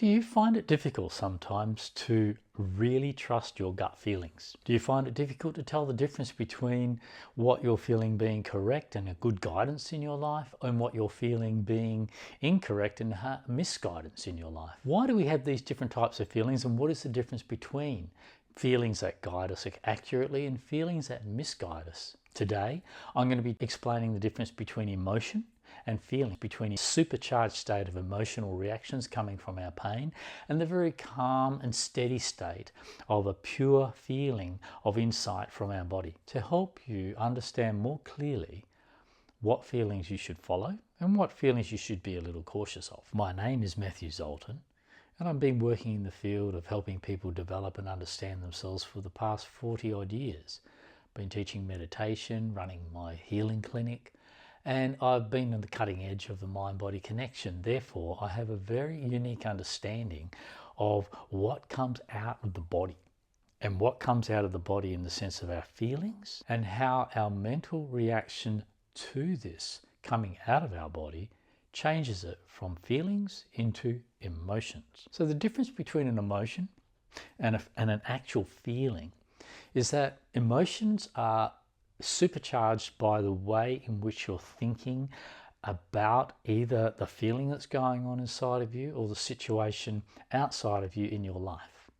Do you find it difficult sometimes to really trust your gut feelings? Do you find it difficult to tell the difference between what you're feeling being correct and a good guidance in your life and what you're feeling being incorrect and misguidance in your life? Why do we have these different types of feelings, and what is the difference between feelings that guide us accurately and feelings that misguide us? Today, I'm going to be explaining the difference between emotion and feeling, between a supercharged state of emotional reactions coming from our pain and the very calm and steady state of a pure feeling of insight from our body, to help you understand more clearly what feelings you should follow and what feelings you should be a little cautious of. My name is Matthew Zoltan, and I've been working in the field of helping people develop and understand themselves for the past 40 odd years. Been teaching meditation, running my healing clinic, and I've been on the cutting edge of the mind-body connection. Therefore, I have a very unique understanding of what comes out of the body, and what comes out of the body in the sense of our feelings, and how our mental reaction to this coming out of our body changes it from feelings into emotions. So the difference between an emotion and an actual feeling is that emotions are supercharged by the way in which you're thinking about either the feeling that's going on inside of you or the situation outside of you in your life.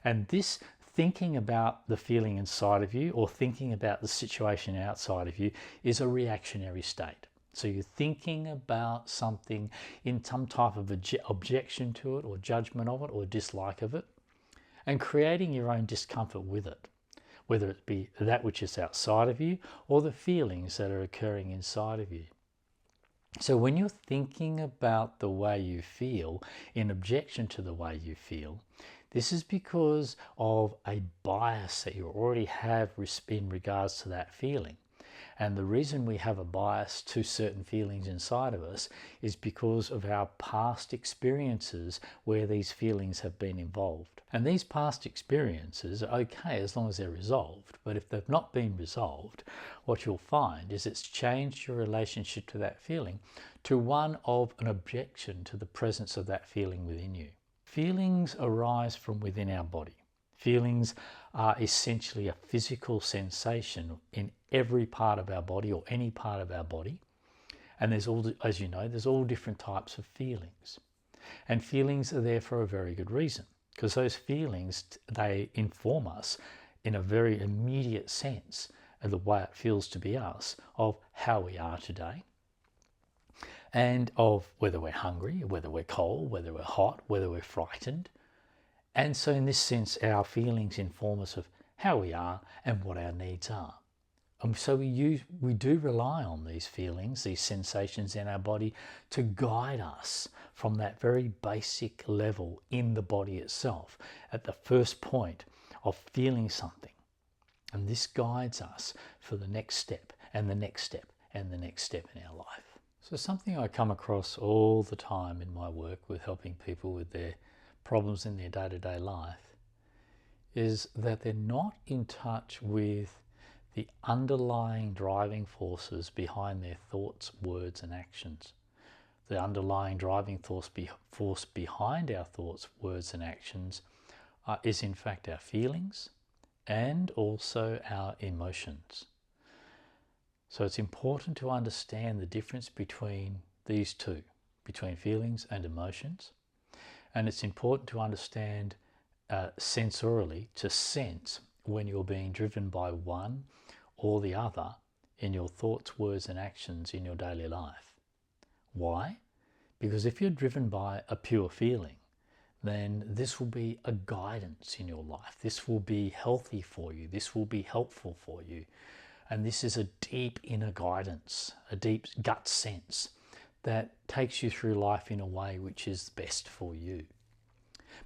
And this thinking about the feeling inside of you or thinking about the situation outside of you is a reactionary state. So you're thinking about something in some type of objection to it or judgment of it or dislike of it, and creating your own discomfort with it, whether it be that which is outside of you or the feelings that are occurring inside of you. So when you're thinking about the way you feel in objection to the way you feel, this is because of a bias that you already have in regards to that feeling. And the reason we have a bias to certain feelings inside of us is because of our past experiences where these feelings have been involved. And these past experiences are okay as long as they're resolved. But if they've not been resolved, what you'll find is it's changed your relationship to that feeling to one of an objection to the presence of that feeling within you. Feelings arise from within our body. Feelings are essentially a physical sensation in every part of our body or any part of our body. And there's all, as you know, there's all different types of feelings. And feelings are there for a very good reason, because those feelings, they inform us in a very immediate sense of the way it feels to be us, of how we are today, and of whether we're hungry, whether we're cold, whether we're hot, whether we're frightened. And so in this sense, our feelings inform us of how we are and what our needs are. And so we do rely on these feelings, these sensations in our body to guide us from that very basic level in the body itself, at the first point of feeling something. And this guides us for the next step and the next step and the next step in our life. So something I come across all the time in my work with helping people with their problems in their day-to-day life is that they're not in touch with the underlying driving forces behind their thoughts, words and actions. The underlying driving force behind our thoughts, words and actions is in fact our feelings and also our emotions. So it's important to understand the difference between these two, between feelings and emotions. And it's important to understand sensorially, to sense when you're being driven by one or the other in your thoughts, words and actions in your daily life. Why? Because if you're driven by a pure feeling, then this will be a guidance in your life. This will be healthy for you. This will be helpful for you. And this is a deep inner guidance, a deep gut sense that takes you through life in a way which is best for you.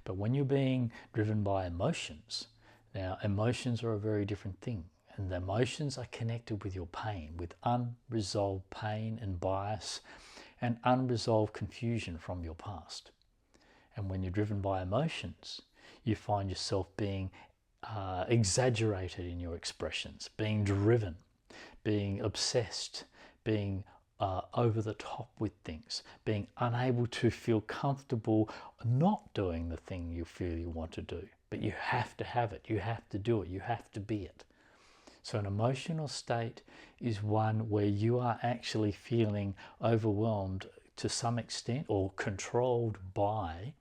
But when you're being driven by emotions, now emotions are a very different thing. And the emotions are connected with your pain, with unresolved pain and bias and unresolved confusion from your past. And when you're driven by emotions, you find yourself being exaggerated in your expressions, being driven, being obsessed, being over the top with things, being unable to feel comfortable not doing the thing you feel you want to do. But you have to have it, you have to do it, you have to be it. So an emotional state is one where you are actually feeling overwhelmed to some extent or controlled by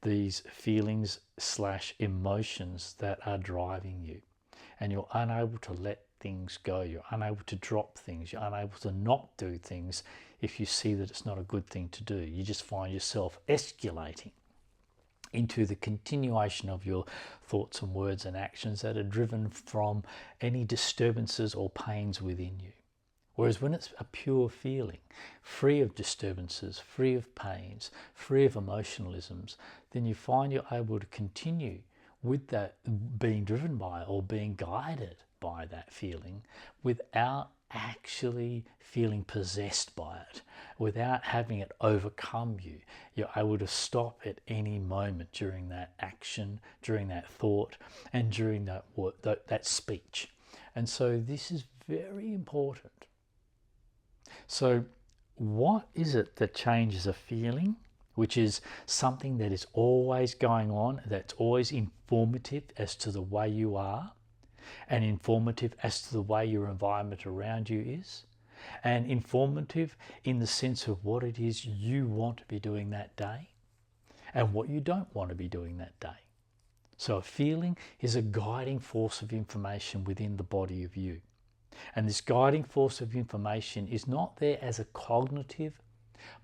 these feelings / emotions that are driving you. And you're unable to let things go. You're unable to drop things. You're unable to not do things if you see that it's not a good thing to do. You just find yourself escalating into the continuation of your thoughts and words and actions that are driven from any disturbances or pains within you. Whereas when it's a pure feeling, free of disturbances, free of pains, free of emotionalisms, then you find you're able to continue with that being driven by or being guided by that feeling without actually feeling possessed by it, without having it overcome you. You're able to stop at any moment during that action, during that thought, and during that speech. And so this is very important. So what is it that changes a feeling, which is something that is always going on, that's always informative as to the way you are, and informative as to the way your environment around you is, and informative in the sense of what it is you want to be doing that day and what you don't want to be doing that day. So a feeling is a guiding force of information within the body of you. And this guiding force of information is not there as a cognitive,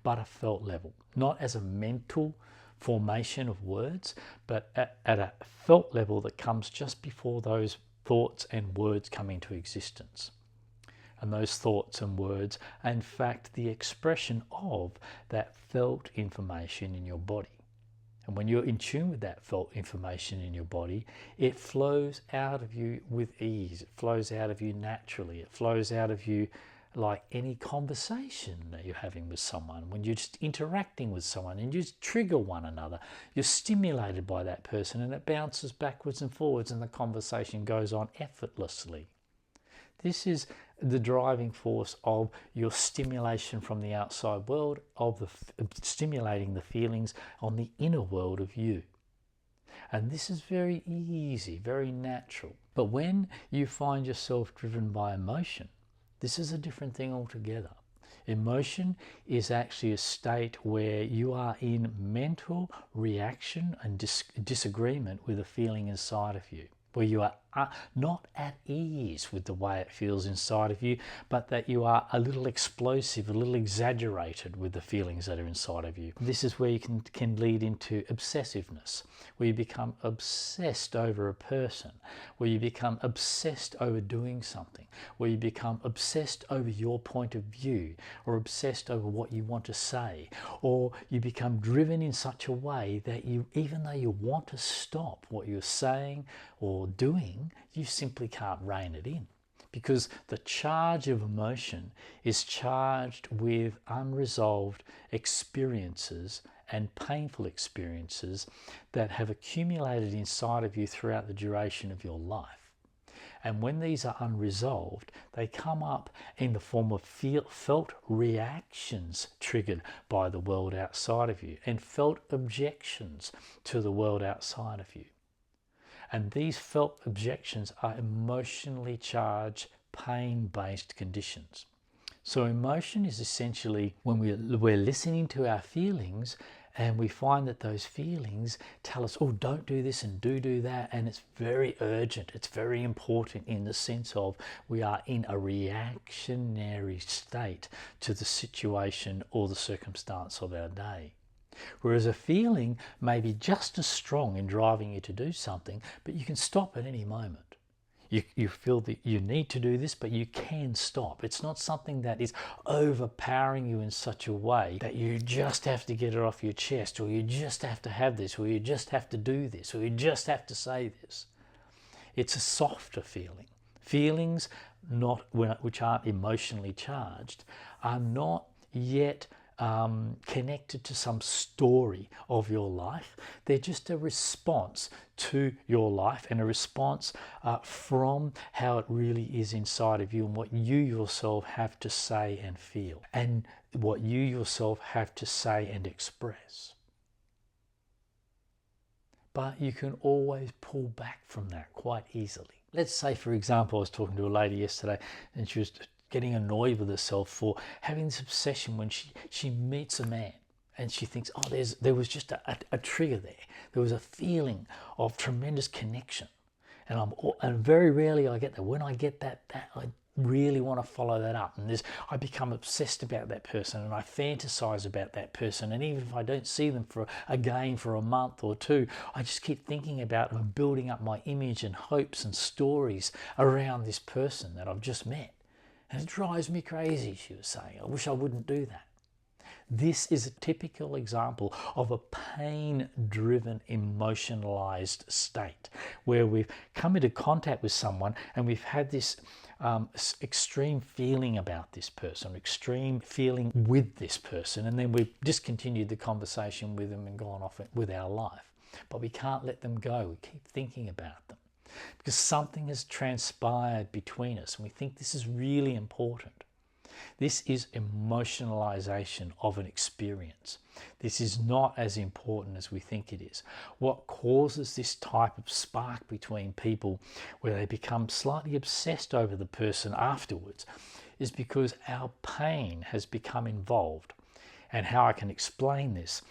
but a felt level, not as a mental formation of words, but at a felt level that comes just before those thoughts and words come into existence. And those thoughts and words are in fact the expression of that felt information in your body. And when you're in tune with that felt information in your body, it flows out of you with ease. It flows out of you naturally. It flows out of you like any conversation that you're having with someone. When you're just interacting with someone and you just trigger one another, you're stimulated by that person and it bounces backwards and forwards and the conversation goes on effortlessly. This is the driving force of your stimulation from the outside world, of stimulating the feelings on the inner world of you. And this is very easy, very natural. But when you find yourself driven by emotion, this is a different thing altogether. Emotion is actually a state where you are in mental reaction and disagreement with a feeling inside of you, where you are not at ease with the way it feels inside of you, but that you are a little explosive, a little exaggerated with the feelings that are inside of you. This is where you can lead into obsessiveness, where you become obsessed over a person, where you become obsessed over doing something, where you become obsessed over your point of view, or obsessed over what you want to say, or you become driven in such a way that you, even though you want to stop what you're saying or doing, you simply can't rein it in, because the charge of emotion is charged with unresolved experiences and painful experiences that have accumulated inside of you throughout the duration of your life. And when these are unresolved, they come up in the form of felt reactions triggered by the world outside of you and felt objections to the world outside of you. And these felt objections are emotionally charged, pain-based conditions. So emotion is essentially when we're listening to our feelings and we find that those feelings tell us, oh, don't do this and do that. And it's very urgent. It's very important in the sense of we are in a reactionary state to the situation or the circumstance of our day. Whereas a feeling may be just as strong in driving you to do something, but you can stop at any moment. You feel that you need to do this, but you can stop. It's not something that is overpowering you in such a way that you just have to get it off your chest, or you just have to have this, or you just have to do this, or you just have to say this. It's a softer feeling. Feelings which aren't emotionally charged are not yet connected to some story of your life. They're just a response to your life and a response from how it really is inside of you and what you yourself have to say and feel and what you yourself have to say and express. But you can always pull back from that quite easily. Let's say, for example, I was talking to a lady yesterday and she was getting annoyed with herself for having this obsession when she meets a man and she thinks, oh, there was just a trigger there. There was a feeling of tremendous connection. And very rarely I get that. When I get that I really want to follow that up. And I become obsessed about that person and I fantasize about that person. And even if I don't see them for a month or two, I just keep thinking about and building up my image and hopes and stories around this person that I've just met. And it drives me crazy, she was saying. I wish I wouldn't do that. This is a typical example of a pain-driven, emotionalized state where we've come into contact with someone and we've had this extreme feeling about this person, extreme feeling with this person, and then we've discontinued the conversation with them and gone off with our life. But we can't let them go. We keep thinking about them because something has transpired between us and we think this is really important. This is emotionalization of an experience. This is not as important as we think it is. What causes this type of spark between people where they become slightly obsessed over the person afterwards is because our pain has become involved. And how I can explain this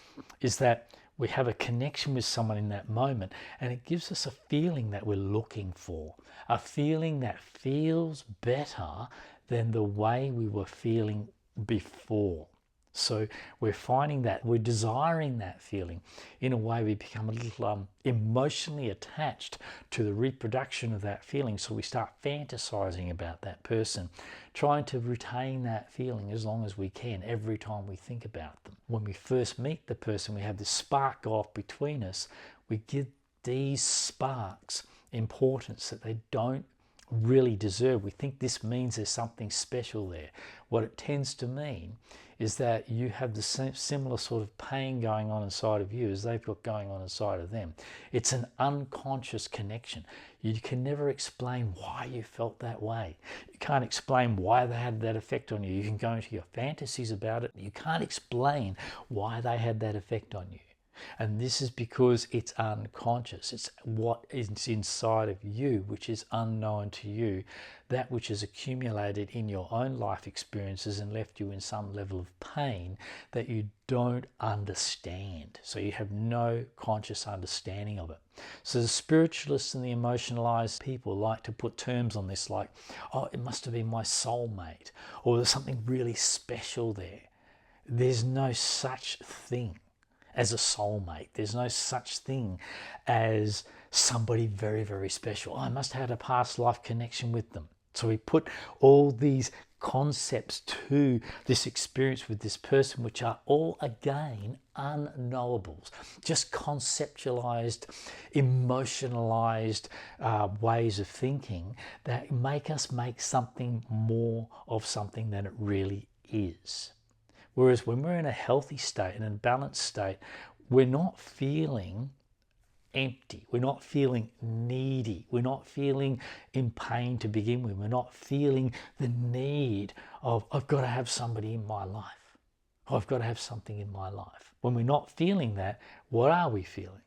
is that we have a connection with someone in that moment and it gives us a feeling that we're looking for, a feeling that feels better than the way we were feeling before. So we're finding that we're desiring that feeling. In a way, we become a little emotionally attached to the reproduction of that feeling. So we start fantasizing about that person, trying to retain that feeling as long as we can every time we think about them. When we first meet the person, we have this spark go off between us. We give these sparks importance that they don't really deserve. We think this means there's something special there. What it tends to mean is that you have the same similar sort of pain going on inside of you as they've got going on inside of them. It's an unconscious connection. You can never explain why you felt that way. You can't explain why they had that effect on you. You can go into your fantasies about it. You can't explain why they had that effect on you. And this is because it's unconscious. It's what is inside of you, which is unknown to you, that which is accumulated in your own life experiences and left you in some level of pain that you don't understand. So you have no conscious understanding of it. So the spiritualists and the emotionalized people like to put terms on this like, oh, it must have been my soulmate, or there's something really special there. There's no such thing as a soulmate. There's no such thing as somebody very, very special. Oh, I must have had a past life connection with them. So we put all these concepts to this experience with this person, which are all, again, unknowables, just conceptualized, emotionalized ways of thinking that make us make something more of something than it really is. Whereas when we're in a healthy state and in a balanced state, we're not feeling empty. We're not feeling needy. We're not feeling in pain to begin with. We're not feeling the need of, I've got to have somebody in my life. I've got to have something in my life. When we're not feeling that, what are we feeling?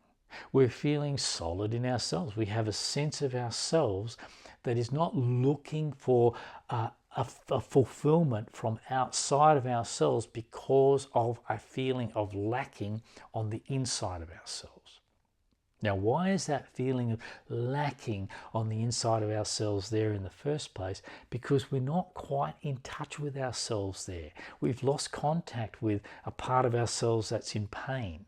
We're feeling solid in ourselves. We have a sense of ourselves that is not looking for a fulfillment from outside of ourselves because of a feeling of lacking on the inside of ourselves. Now, why is that feeling of lacking on the inside of ourselves there in the first place? Because we're not quite in touch with ourselves there. We've lost contact with a part of ourselves that's in pain.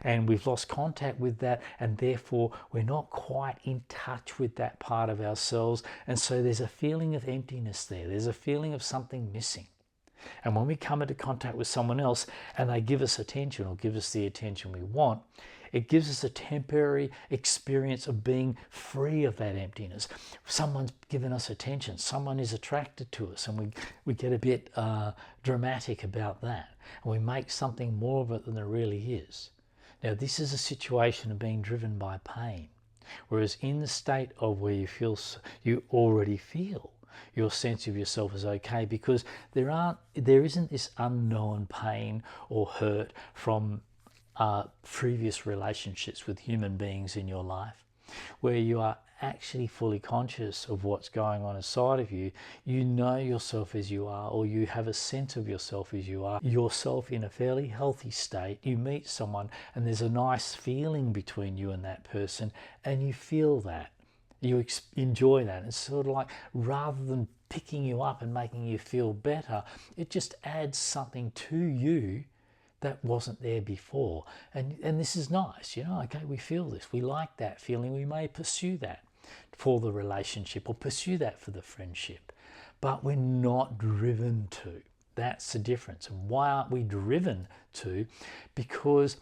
And we've lost contact with that, and therefore we're not quite in touch with that part of ourselves. And so there's a feeling of emptiness there. There's a feeling of something missing. And when we come into contact with someone else and they give us attention or give us the attention we want, It gives us a temporary experience of being free of that emptiness. Someone's given us attention. Someone is attracted to us, and we get a bit dramatic about that. And we make something more of it than there really is. Now, this is a situation of being driven by pain. Whereas in the state of where you already feel your sense of yourself is okay, because there isn't this unknown pain or hurt from previous relationships with human beings in your life, where you are actually fully conscious of what's going on inside of you. You know yourself as you are, or you have a sense of yourself as you are, yourself in a fairly healthy state. You meet someone and there's a nice feeling between you and that person, and you feel that. You enjoy that. It's sort of like, rather than picking you up and making you feel better, it just adds something to you that wasn't there before. And this is nice, okay, we feel this, we like that feeling, we may pursue that for the relationship or pursue that for the friendship, but we're not driven to. That's the difference. And why aren't we driven to? Because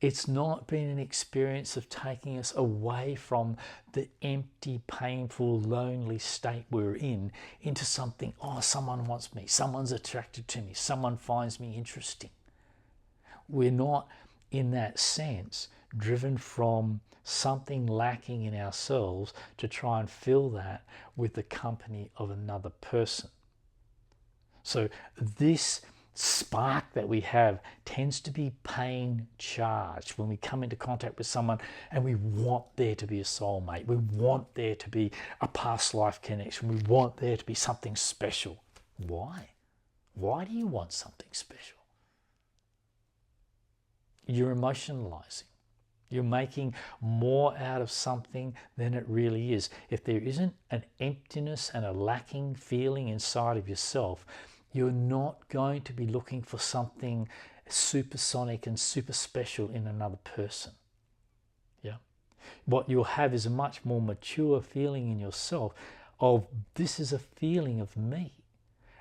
it's not been an experience of taking us away from the empty, painful, lonely state we're in into something, someone wants me, someone's attracted to me, someone finds me interesting. We're not, in that sense, driven from something lacking in ourselves to try and fill that with the company of another person. So this spark that we have tends to be pain charged when we come into contact with someone, and we want there to be a soulmate. We want there to be a past life connection. We want there to be something special. Why? Why do you want something special? You're emotionalizing. You're making more out of something than it really is. If there isn't an emptiness and a lacking feeling inside of yourself, you're not going to be looking for something supersonic and super special in another person. Yeah. What you'll have is a much more mature feeling in yourself of, this is a feeling of me.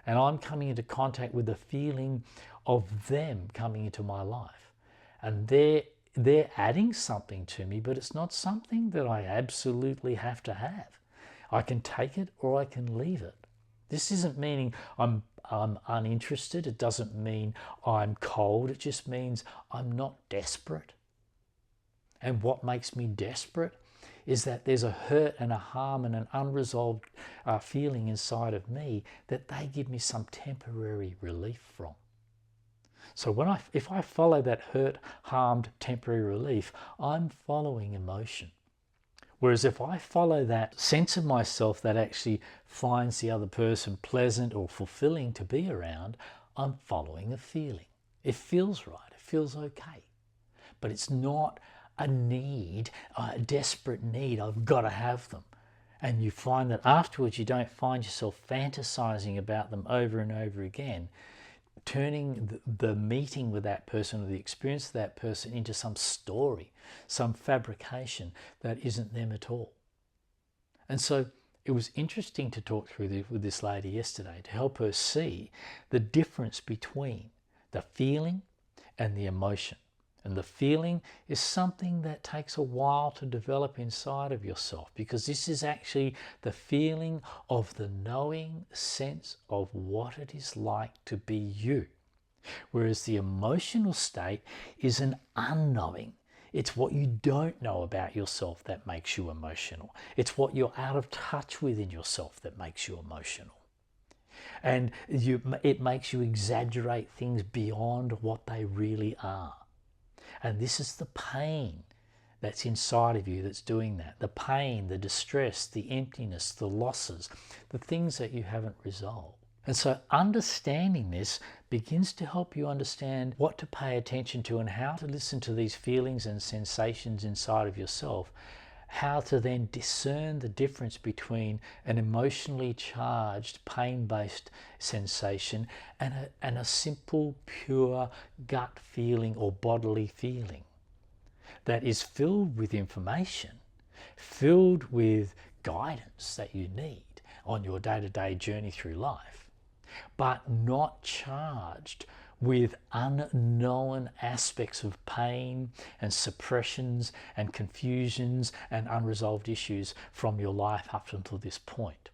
And I'm coming into contact with the feeling of them coming into my life. And they're adding something to me, but it's not something that I absolutely have to have. I can take it or I can leave it. This isn't meaning I'm uninterested. It doesn't mean I'm cold. It just means I'm not desperate. And what makes me desperate is that there's a hurt and a harm and an unresolved feeling inside of me that they give me some temporary relief from. So if I follow that hurt, harmed, temporary relief, I'm following emotion. Whereas if I follow that sense of myself that actually finds the other person pleasant or fulfilling to be around, I'm following a feeling. It feels right. It feels okay. But it's not a need, a desperate need. I've got to have them. And you find that afterwards you don't find yourself fantasizing about them over and over again, turning the meeting with that person or the experience of that person into some story, some fabrication that isn't them at all. And so it was interesting to talk through with this lady yesterday to help her see the difference between the feeling and the emotion. And the feeling is something that takes a while to develop inside of yourself, because this is actually the feeling of the knowing sense of what it is like to be you. Whereas the emotional state is an unknowing. It's what you don't know about yourself that makes you emotional. It's what you're out of touch with in yourself that makes you emotional. And it makes you exaggerate things beyond what they really are. And this is the pain that's inside of you that's doing that. The pain, the distress, the emptiness, the losses, the things that you haven't resolved. And so understanding this begins to help you understand what to pay attention to and how to listen to these feelings and sensations inside of yourself, how to then discern the difference between an emotionally charged, pain-based sensation and a simple, pure gut feeling or bodily feeling that is filled with information, filled with guidance that you need on your day-to-day journey through life, but not charged with unknown aspects of pain and suppressions and confusions and unresolved issues from your life up until this point.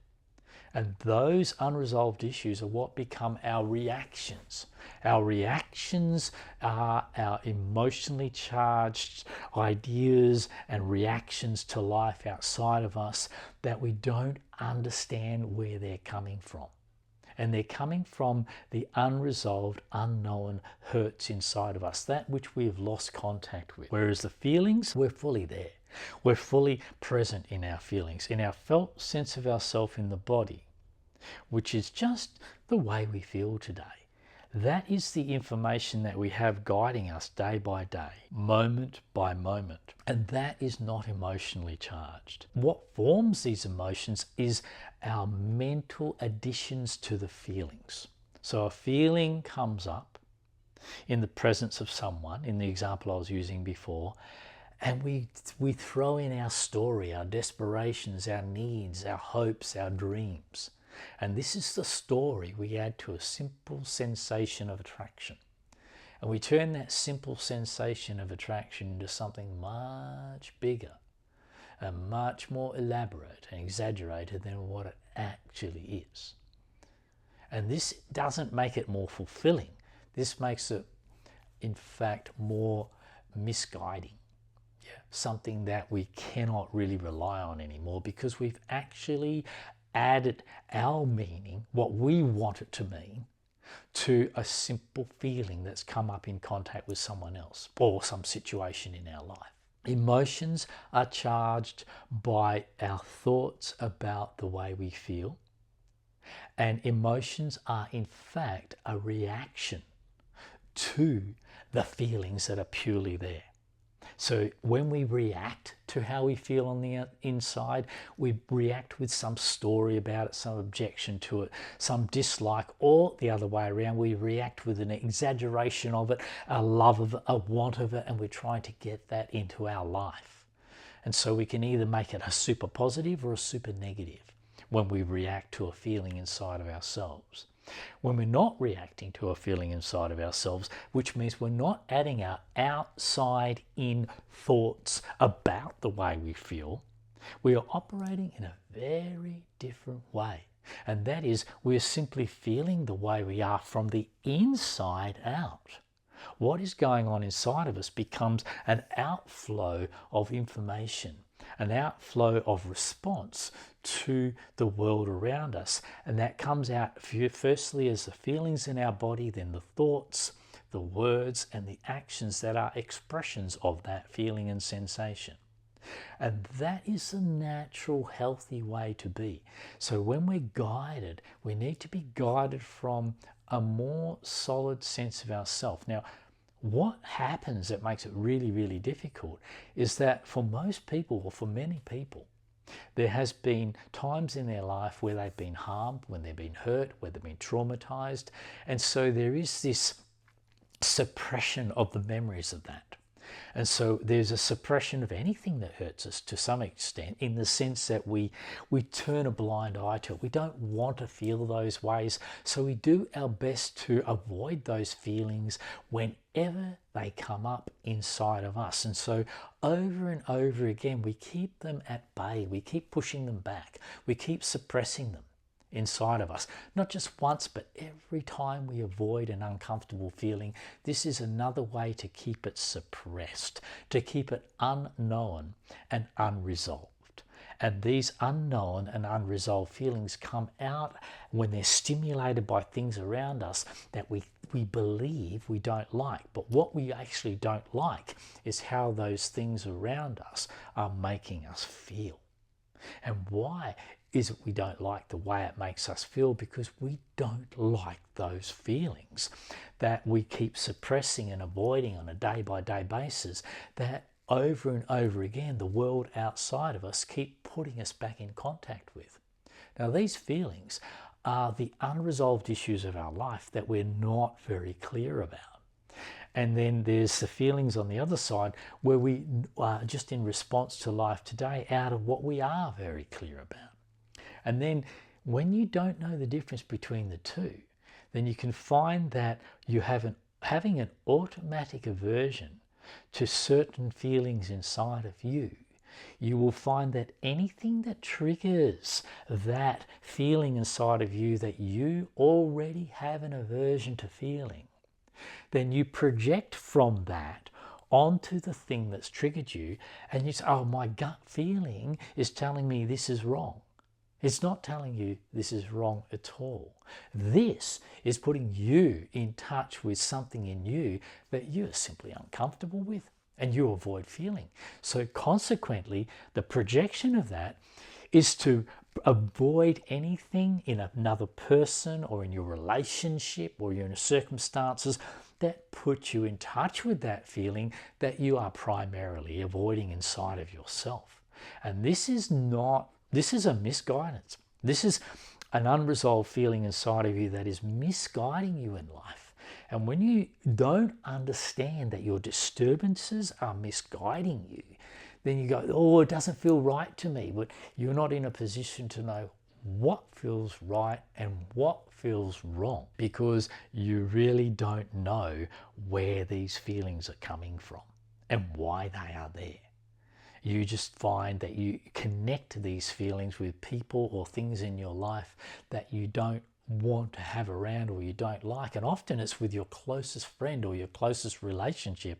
And those unresolved issues are what become our reactions. Our reactions are our emotionally charged ideas and reactions to life outside of us that we don't understand where they're coming from. And they're coming from the unresolved, unknown hurts inside of us, that which we have lost contact with. Whereas the feelings, we're fully there. We're fully present in our feelings, in our felt sense of ourself in the body, which is just the way we feel today. That is the information that we have guiding us day by day, moment by moment. And that is not emotionally charged. What forms these emotions is our mental additions to the feelings. So a feeling comes up in the presence of someone, in the example I was using before, and we throw in our story, our desperations, our needs, our hopes, our dreams. And this is the story we add to a simple sensation of attraction. And we turn that simple sensation of attraction into something much bigger and much more elaborate and exaggerated than what it actually is. And this doesn't make it more fulfilling. This makes it, in fact, more misguiding. Something that we cannot really rely on anymore because we've actually added our meaning, what we want it to mean, to a simple feeling that's come up in contact with someone else or some situation in our life. Emotions are charged by our thoughts about the way we feel, and emotions are in fact a reaction to the feelings that are purely there. So when we react to how we feel on the inside, we react with some story about it, some objection to it, some dislike, or the other way around, we react with an exaggeration of it, a love of it, a want of it, and we're trying to get that into our life. And so we can either make it a super positive or a super negative when we react to a feeling inside of ourselves. When we're not reacting to a feeling inside of ourselves, which means we're not adding our outside in thoughts about the way we feel, we are operating in a very different way. And that is, we're simply feeling the way we are from the inside out. What is going on inside of us becomes an outflow of information, an outflow of response to the world around us. And that comes out firstly as the feelings in our body, then the thoughts, the words, and the actions that are expressions of that feeling and sensation. And that is the natural, healthy way to be. So when we're guided, we need to be guided from a more solid sense of ourself. Now, what happens that makes it really, really difficult is that for most people, or for many people, there has been times in their life where they've been harmed, when they've been hurt, where they've been traumatized. And so there is this suppression of the memories of that. And so there's a suppression of anything that hurts us to some extent, in the sense that we turn a blind eye to it. We don't want to feel those ways, so we do our best to avoid those feelings whenever they come up inside of us. And so over and over again, we keep them at bay. We keep pushing them back. We keep suppressing them inside of us, not just once, but every time we avoid an uncomfortable feeling. This is another way to keep it suppressed, to keep it unknown and unresolved. And these unknown and unresolved feelings come out when they're stimulated by things around us that we believe we don't like. But what we actually don't like is how those things around us are making us feel. And why is it we don't like the way it makes us feel? Because we don't like those feelings that we keep suppressing and avoiding on a day-by-day basis, that over and over again the world outside of us keep putting us back in contact with. Now, these feelings are the unresolved issues of our life that we're not very clear about. And then there's the feelings on the other side where we are just in response to life today out of what we are very clear about. And then when you don't know the difference between the two, then you can find that you have having an automatic aversion to certain feelings inside of you. You will find that anything that triggers that feeling inside of you that you already have an aversion to feeling, then you project from that onto the thing that's triggered you, and you say, oh, my gut feeling is telling me this is wrong. It's not telling you this is wrong at all. This is putting you in touch with something in you that you're simply uncomfortable with and you avoid feeling. So consequently, the projection of that is to avoid anything in another person or in your relationship or in your circumstances that put you in touch with that feeling that you are primarily avoiding inside of yourself. And this is a misguidance. This is an unresolved feeling inside of you that is misguiding you in life. And when you don't understand that your disturbances are misguiding you, then you go, oh, it doesn't feel right to me. But you're not in a position to know what feels right and what feels wrong, because you really don't know where these feelings are coming from and why they are there. You just find that you connect these feelings with people or things in your life that you don't want to have around or you don't like. And often it's with your closest friend or your closest relationship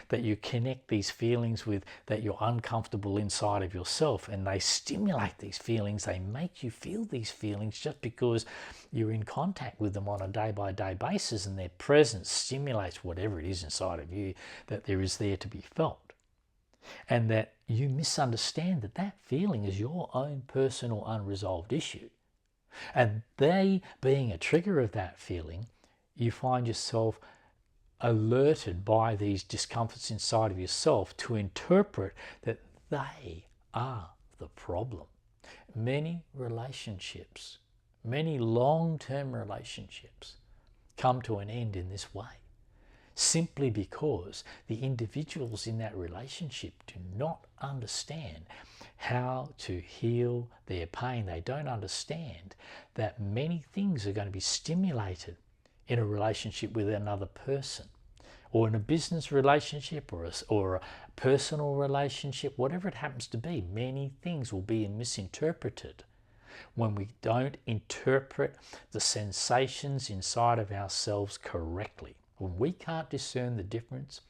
that you connect these feelings with, that you're uncomfortable inside of yourself, and they stimulate these feelings. They make you feel these feelings just because you're in contact with them on a day-by-day basis, and their presence stimulates whatever it is inside of you that there is there to be felt. And that you misunderstand that that feeling is your own personal unresolved issue. And they being a trigger of that feeling, you find yourself alerted by these discomforts inside of yourself to interpret that they are the problem. Many relationships, many long-term relationships come to an end in this way, simply because the individuals in that relationship do not understand how to heal their pain. They don't understand that many things are going to be stimulated in a relationship with another person, or in a business relationship, or a personal relationship, whatever it happens to be. Many things will be misinterpreted when we don't interpret the sensations inside of ourselves correctly. When we can't discern the difference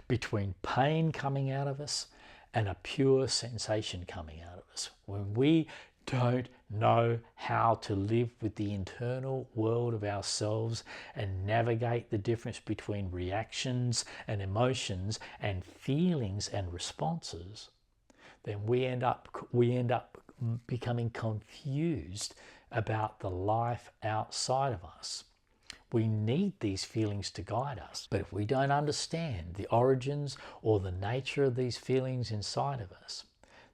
between pain coming out of us and a pure sensation coming out of us, when we don't know how to live with the internal world of ourselves and navigate the difference between reactions and emotions and feelings and responses, then we end up becoming confused about the life outside of us. We need these feelings to guide us. But if we don't understand the origins or the nature of these feelings inside of us,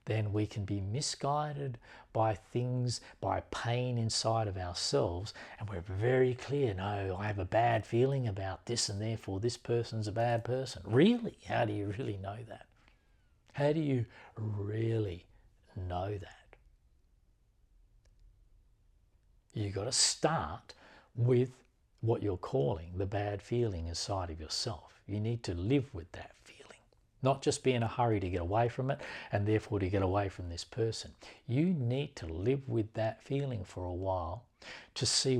then we can be misguided by things, by pain inside of ourselves, and we're very clear, no, I have a bad feeling about this and therefore this person's a bad person. Really? How do you really know that? How do you really know that? You've got to start with what you're calling the bad feeling inside of yourself. You need to live with that feeling. Not just be in a hurry to get away from it and therefore to get away from this person. You need to live with that feeling for a while to sense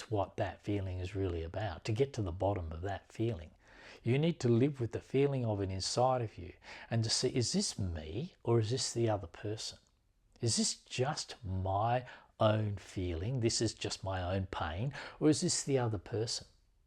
what that feeling is really about, to get to the bottom of that feeling. You need to live with the feeling of it inside of you and to see, is this me or is this the other person? Is this just my own feeling? This is just my own pain, or is this the other person?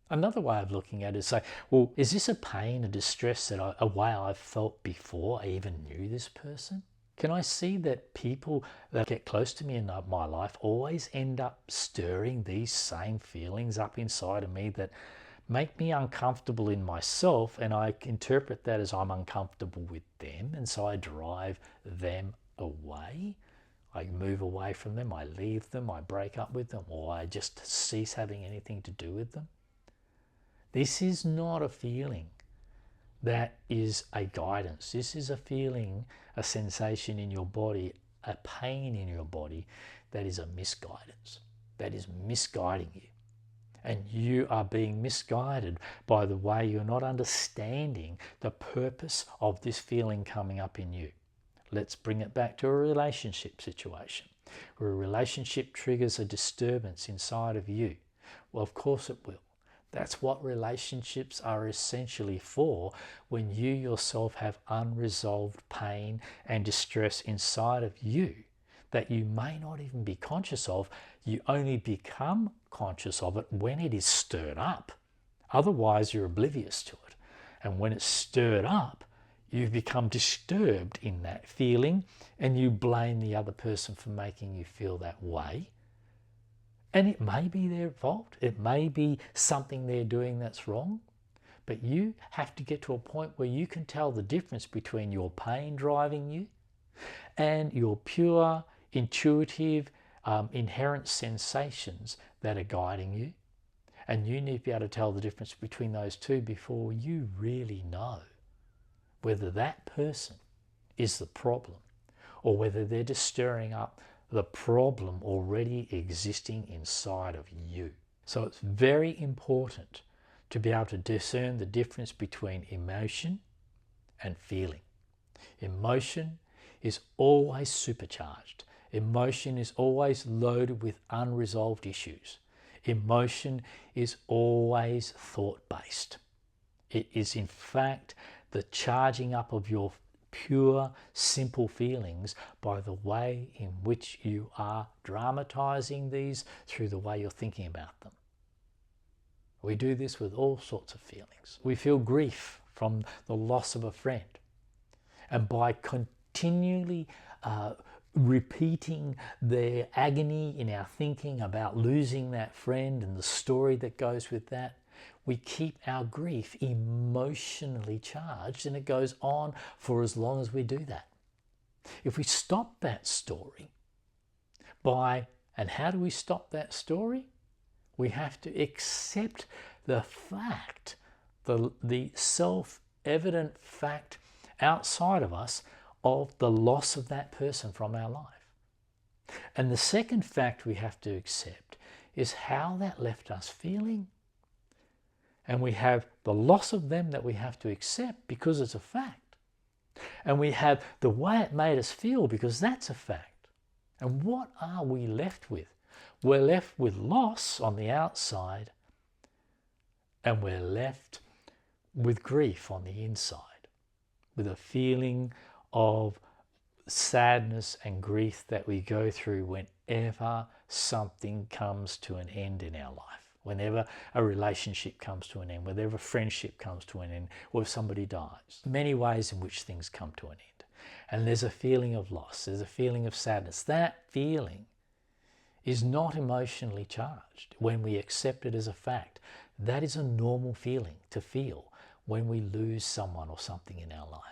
Another way of looking at it is say, well, is this a pain, a distress a way I've felt before I even knew this person? Can I see that people that get close to me in my life always end up stirring these same feelings up inside of me that make me uncomfortable in myself, and I interpret that as I'm uncomfortable with them, and so I drive them away? I move away from them, I leave them, I break up with them, or I just cease having anything to do with them. This is not a feeling that is a guidance. This is a feeling, a sensation in your body, a pain in your body that is a misguidance, that is misguiding you. And you are being misguided by the way you're not understanding the purpose of this feeling coming up in you. Let's bring it back to a relationship situation, where a relationship triggers a disturbance inside of you. Well, of course it will. That's what relationships are essentially for, when you yourself have unresolved pain and distress inside of you that you may not even be conscious of. You only become conscious of it when it is stirred up. Otherwise, you're oblivious to it. And when it's stirred up, you've become disturbed in that feeling, and you blame the other person for making you feel that way. And it may be their fault. It may be something they're doing that's wrong. But you have to get to a point where you can tell the difference between your pain driving you and your pure, intuitive, inherent sensations that are guiding you. And you need to be able to tell the difference between those two before you really know whether that person is the problem or whether they're just stirring up the problem already existing inside of you. So it's very important to be able to discern the difference between emotion and feeling. Emotion is always supercharged. Emotion is always loaded with unresolved issues. Emotion is always thought-based. It is in fact the charging up of your pure, simple feelings by the way in which you are dramatizing these through the way you're thinking about them. We do this with all sorts of feelings. We feel grief from the loss of a friend. And by continually repeating their agony in our thinking about losing that friend and the story that goes with that, we keep our grief emotionally charged, and it goes on for as long as we do that. If we stop that story and how do we stop that story? We have to accept the fact, the self-evident fact outside of us of the loss of that person from our life. And the second fact we have to accept is how that left us feeling. And we have the loss of them that we have to accept because it's a fact. And we have the way it made us feel because that's a fact. And what are we left with? We're left with loss on the outside, and we're left with grief on the inside, with a feeling of sadness and grief that we go through whenever something comes to an end in our life, whenever a relationship comes to an end, whenever a friendship comes to an end, or if somebody dies. Many ways in which things come to an end. And there's a feeling of loss, there's a feeling of sadness. That feeling is not emotionally charged when we accept it as a fact. That is a normal feeling to feel when we lose someone or something in our life.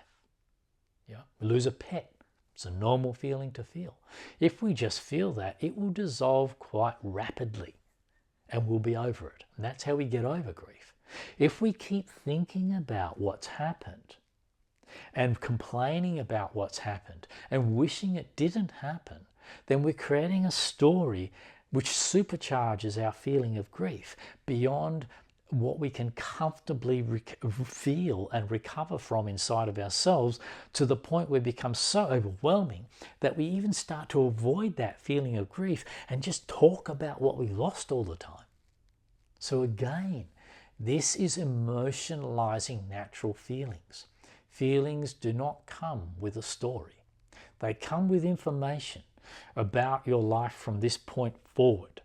Yeah? We lose a pet. It's a normal feeling to feel. If we just feel that, it will dissolve quite rapidly and we'll be over it. And that's how we get over grief. If we keep thinking about what's happened and complaining about what's happened and wishing it didn't happen, then we're creating a story which supercharges our feeling of grief beyond what we can comfortably feel and recover from inside of ourselves, to the point where it becomes so overwhelming that we even start to avoid that feeling of grief and just talk about what we lost all the time. So again, this is emotionalizing natural feelings. Feelings do not come with a story. They come with information about your life from this point forward.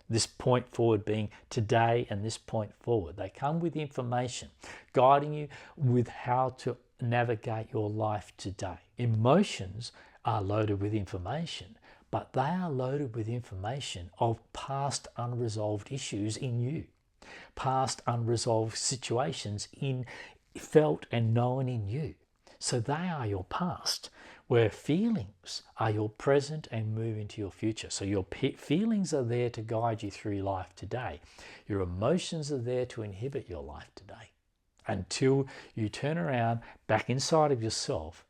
This point forward being today, and this point forward. They come with information, guiding you with how to navigate your life today. Emotions are loaded with information, but they are loaded with information of past unresolved issues in you, past unresolved situations felt and known in you. So they are your past, where feelings are your present and move into your future. So your feelings are there to guide you through life today. Your emotions are there to inhibit your life today, until you turn around back inside of yourself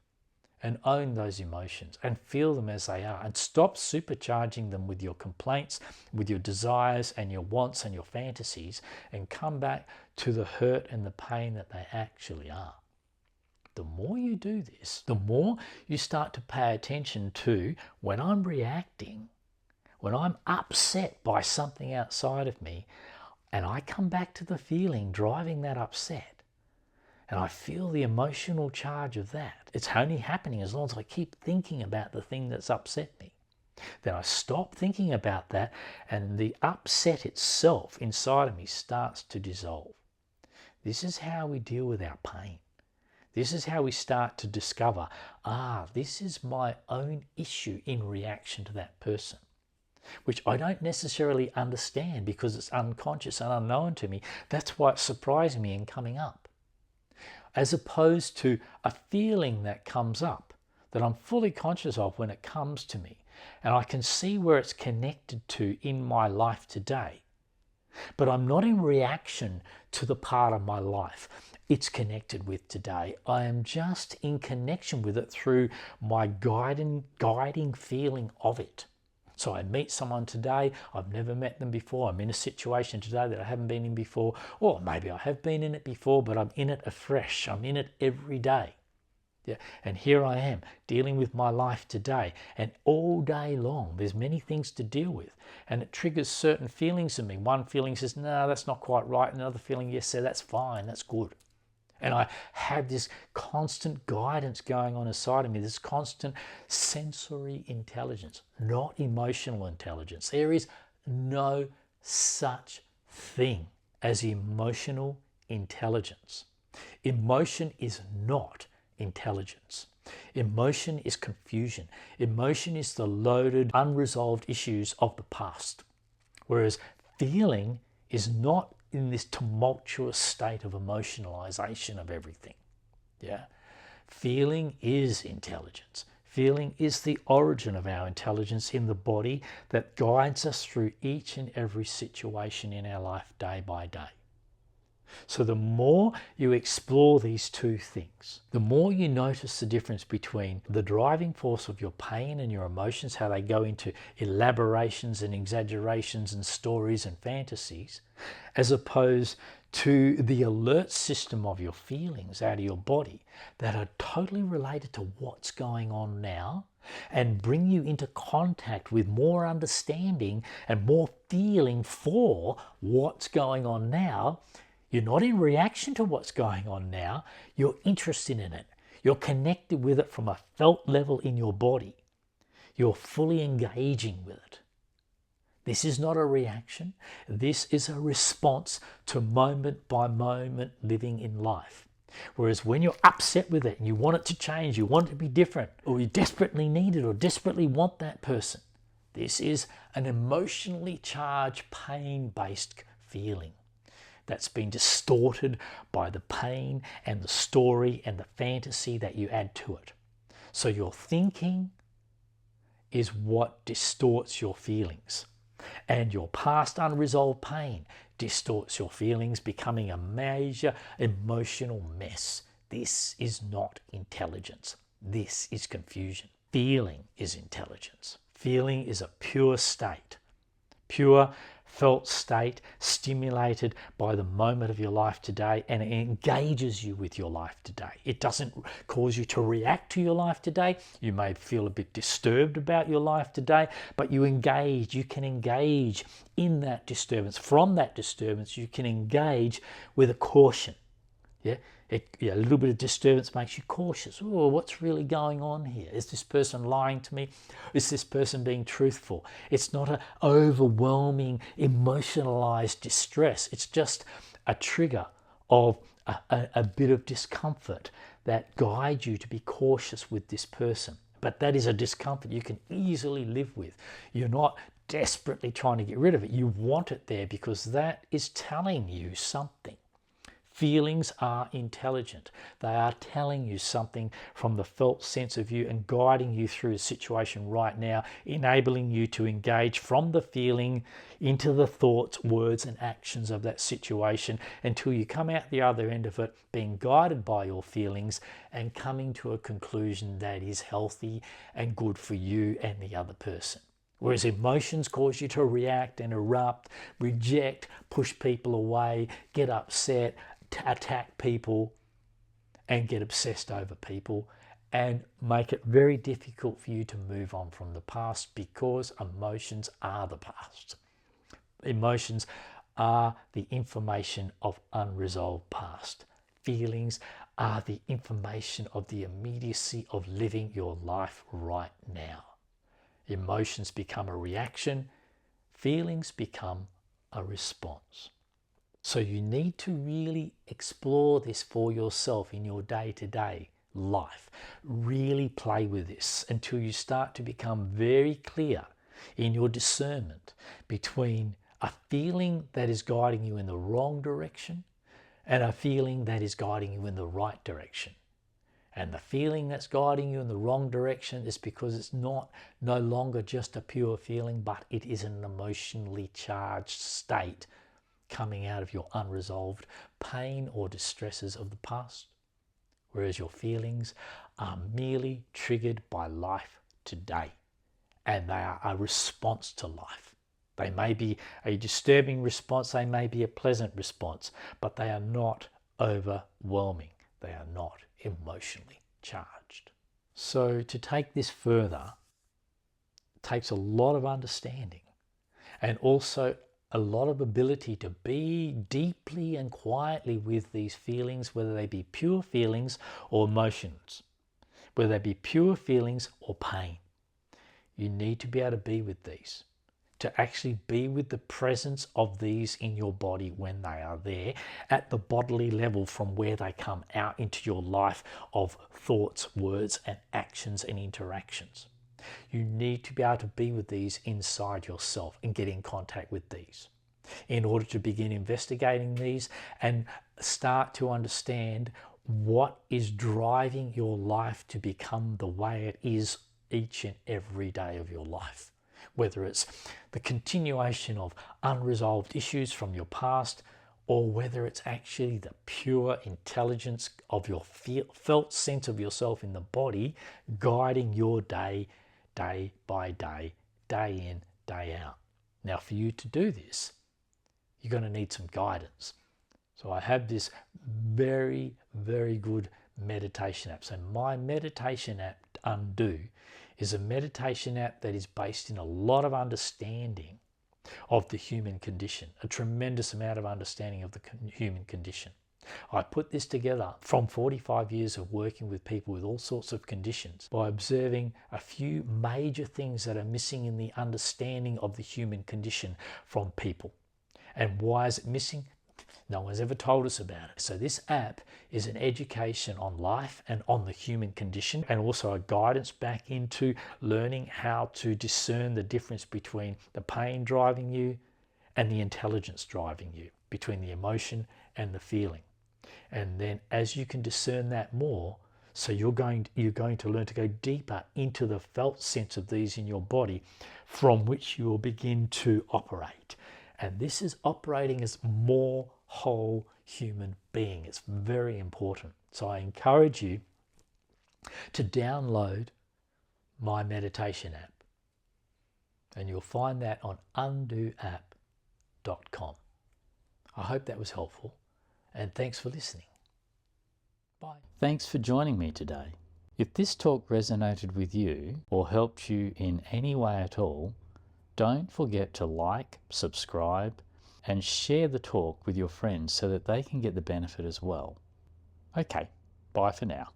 and own those emotions and feel them as they are, and stop supercharging them with your complaints, with your desires and your wants and your fantasies, and come back to the hurt and the pain that they actually are. The more you do this, the more you start to pay attention to when I'm reacting, when I'm upset by something outside of me, and I come back to the feeling driving that upset, and I feel the emotional charge of that. It's only happening as long as I keep thinking about the thing that's upset me. Then I stop thinking about that, and the upset itself inside of me starts to dissolve. This is how we deal with our pain. This is how we start to discover, this is my own issue in reaction to that person, which I don't necessarily understand because it's unconscious and unknown to me. That's why it's surprising me and coming up. As opposed to a feeling that comes up that I'm fully conscious of when it comes to me, and I can see where it's connected to in my life today. But I'm not in reaction to the part of my life it's connected with today. I am just in connection with it through my guiding feeling of it. So I meet someone today, I've never met them before, I'm in a situation today that I haven't been in before, or maybe I have been in it before, but I'm in it afresh, I'm in it every day. Yeah. And here I am dealing with my life today, and all day long there's many things to deal with, and it triggers certain feelings in me. One feeling says, no, that's not quite right. Another feeling, yes, sir, that's fine, that's good. And I have this constant guidance going on inside of me, this constant sensory intelligence, not emotional intelligence. There is no such thing as emotional intelligence. Emotion is not intelligence. Emotion is confusion. Emotion is the loaded, unresolved issues of the past. Whereas feeling is not in this tumultuous state of emotionalization of everything. Yeah. Feeling is intelligence. Feeling is the origin of our intelligence in the body that guides us through each and every situation in our life day by day. So the more you explore these two things, the more you notice the difference between the driving force of your pain and your emotions, how they go into elaborations and exaggerations and stories and fantasies, as opposed to the alert system of your feelings out of your body that are totally related to what's going on now, and bring you into contact with more understanding and more feeling for what's going on now. You're not in reaction to what's going on now. You're interested in it. You're connected with it from a felt level in your body. You're fully engaging with it. This is not a reaction. This is a response to moment by moment living in life. Whereas when you're upset with it and you want it to change, you want it to be different, or you desperately need it or desperately want that person, this is an emotionally charged, pain-based feeling that's been distorted by the pain and the story and the fantasy that you add to it. So your thinking is what distorts your feelings, and your past unresolved pain distorts your feelings, becoming a major emotional mess. This is not intelligence. This is confusion. Feeling is intelligence. Feeling is a pure state, pure felt state, stimulated by the moment of your life today, and it engages you with your life today. It doesn't cause you to react to your life today. You may feel a bit disturbed about your life today, but you can engage in that disturbance. From that disturbance, you can engage with a caution. Yeah. A little bit of disturbance makes you cautious. Oh, what's really going on here? Is this person lying to me? Is this person being truthful? It's not an overwhelming, emotionalized distress. It's just a trigger of a bit of discomfort that guides you to be cautious with this person. But that is a discomfort you can easily live with. You're not desperately trying to get rid of it. You want it there because that is telling you something. Feelings are intelligent. They are telling you something from the felt sense of you and guiding you through a situation right now, enabling you to engage from the feeling into the thoughts, words, and actions of that situation until you come out the other end of it being guided by your feelings and coming to a conclusion that is healthy and good for you and the other person. Whereas emotions cause you to react and erupt, reject, push people away, get upset, attack people, and get obsessed over people, and make it very difficult for you to move on from the past, because emotions are the past. Emotions are the information of unresolved past. Feelings are the information of the immediacy of living your life right now. Emotions become a reaction, feelings become a response. So you need to really explore this for yourself in your day-to-day life. Really play with this until you start to become very clear in your discernment between a feeling that is guiding you in the wrong direction and a feeling that is guiding you in the right direction. And the feeling that's guiding you in the wrong direction is because it's no longer just a pure feeling, but it is an emotionally charged state coming out of your unresolved pain or distresses of the past. Whereas your feelings are merely triggered by life today, and they are a response to life. They may be a disturbing response, they may be a pleasant response, but they are not overwhelming. They are not emotionally charged. So to take this further takes a lot of understanding and also a lot of ability to be deeply and quietly with these feelings, whether they be pure feelings or emotions, whether they be pure feelings or pain. You need to be able to be with these, to actually be with the presence of these in your body when they are there at the bodily level, from where they come out into your life of thoughts, words, and actions and interactions. You need to be able to be with these inside yourself and get in contact with these in order to begin investigating these and start to understand what is driving your life to become the way it is each and every day of your life. Whether it's the continuation of unresolved issues from your past, or whether it's actually the pure intelligence of your felt sense of yourself in the body guiding your day, day by day, day in, day out. Now, for you to do this, you're going to need some guidance. So I have this very, very good meditation app. So my meditation app, Undo, is a meditation app that is based in a lot of understanding of the human condition, a tremendous amount of understanding of the human condition. I put this together from 45 years of working with people with all sorts of conditions by observing a few major things that are missing in the understanding of the human condition from people. And why is it missing? No one's ever told us about it. So this app is an education on life and on the human condition, and also a guidance back into learning how to discern the difference between the pain driving you and the intelligence driving you, between the emotion and the feeling. And then as you can discern that more, so you're going to learn to go deeper into the felt sense of these in your body, from which you will begin to operate. And this is operating as more whole human being. It's very important. So I encourage you to download my meditation app, and you'll find that on undoapp.com. I hope that was helpful, and thanks for listening. Bye. Thanks for joining me today. If this talk resonated with you or helped you in any way at all, don't forget to like, subscribe, and share the talk with your friends so that they can get the benefit as well. Okay, bye for now.